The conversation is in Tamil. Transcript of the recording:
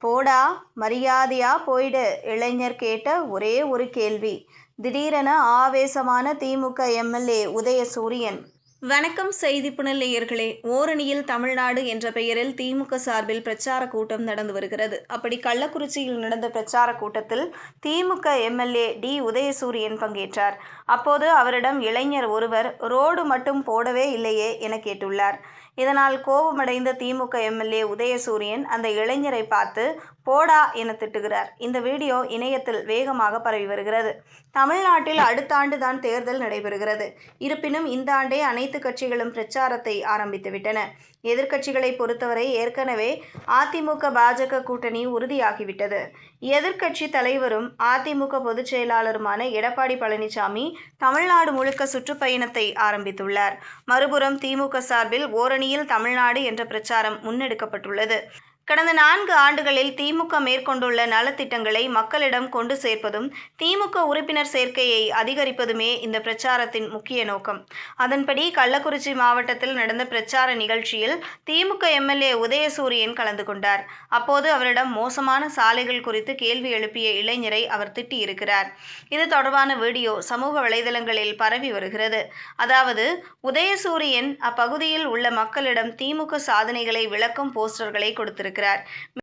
போடா மரியாதையா போயிடு இளைஞர் கேட்ட ஒரே ஒரு கேள்வி. திடீரென ஆவேசமான திமுக எம்எல்ஏ உதயசூரியன். வணக்கம் செய்தி புனல் நேயர்களே. ஓரணியில் தமிழ்நாடு என்ற பெயரில் திமுக சார்பில் பிரச்சார கூட்டம் நடந்து வருகிறது. அப்படி கள்ளக்குறிச்சியில் நடந்த பிரச்சார கூட்டத்தில் திமுக எம்எல்ஏ டி உதயசூரியன் பங்கேற்றார். அப்போது அவரிடம் இளைஞர் ஒருவர் ரோடு மட்டும் போடவே இல்லையே என கேட்டுள்ளார். இதனால் கோபமடைந்த திமுக எம்எல்ஏ உதயசூரியன் அந்த இளைஞரை பார்த்து போடா என திட்டுகிறார். இந்த வீடியோ இணையத்தில் வேகமாக பரவி வருகிறது. தமிழ்நாட்டில் அடுத்த ஆண்டு தான் தேர்தல் நடைபெறுகிறது. இருப்பினும் இந்த ஆண்டே அனைத்து கட்சிகளும் பிரச்சாரத்தை ஆரம்பித்துவிட்டன. எதிர்க்கட்சிகளை பொறுத்தவரை ஏற்கனவே அதிமுக பாஜக கூட்டணி உறுதியாகிவிட்டது. எதிர்க்கட்சி தலைவரும் அதிமுக பொதுச் செயலாளருமான எடப்பாடி பழனிசாமி தமிழ்நாடு முழுக்க சுற்றுப்பயணத்தை ஆரம்பித்துள்ளார். மறுபுறம் திமுக சார்பில் ஓரணியில் தமிழ்நாடு என்ற பிரச்சாரம் முன்னெடுக்கப்பட்டுள்ளது. கடந்த 4 ஆண்டுகளில் திமுக மேற்கொண்டுள்ள நலத்திட்டங்களை மக்களிடம் கொண்டு சேர்ப்பதும் திமுக உறுப்பினர் சேர்க்கையை அதிகரிப்பதுமே இந்த பிரச்சாரத்தின் முக்கிய நோக்கம். அதன்படி கள்ளக்குறிச்சி மாவட்டத்தில் நடந்த பிரச்சார நிகழ்ச்சியில் திமுக எம்எல்ஏ உதயசூரியன் கலந்து கொண்டார். அப்போது அவரிடம் மோசமான சாலைகள் குறித்து கேள்வி எழுப்பிய இளைஞரை அவர் திட்டியிருக்கிறார். இது தொடர்பான வீடியோ சமூக வலைதளங்களில் பரவி வருகிறது. அதாவது உதயசூரியன் அப்பகுதியில் உள்ள மக்களிடம் திமுக சாதனைகளை விளக்கும் போஸ்டர்களை கொடுத்திருக்கிறார்.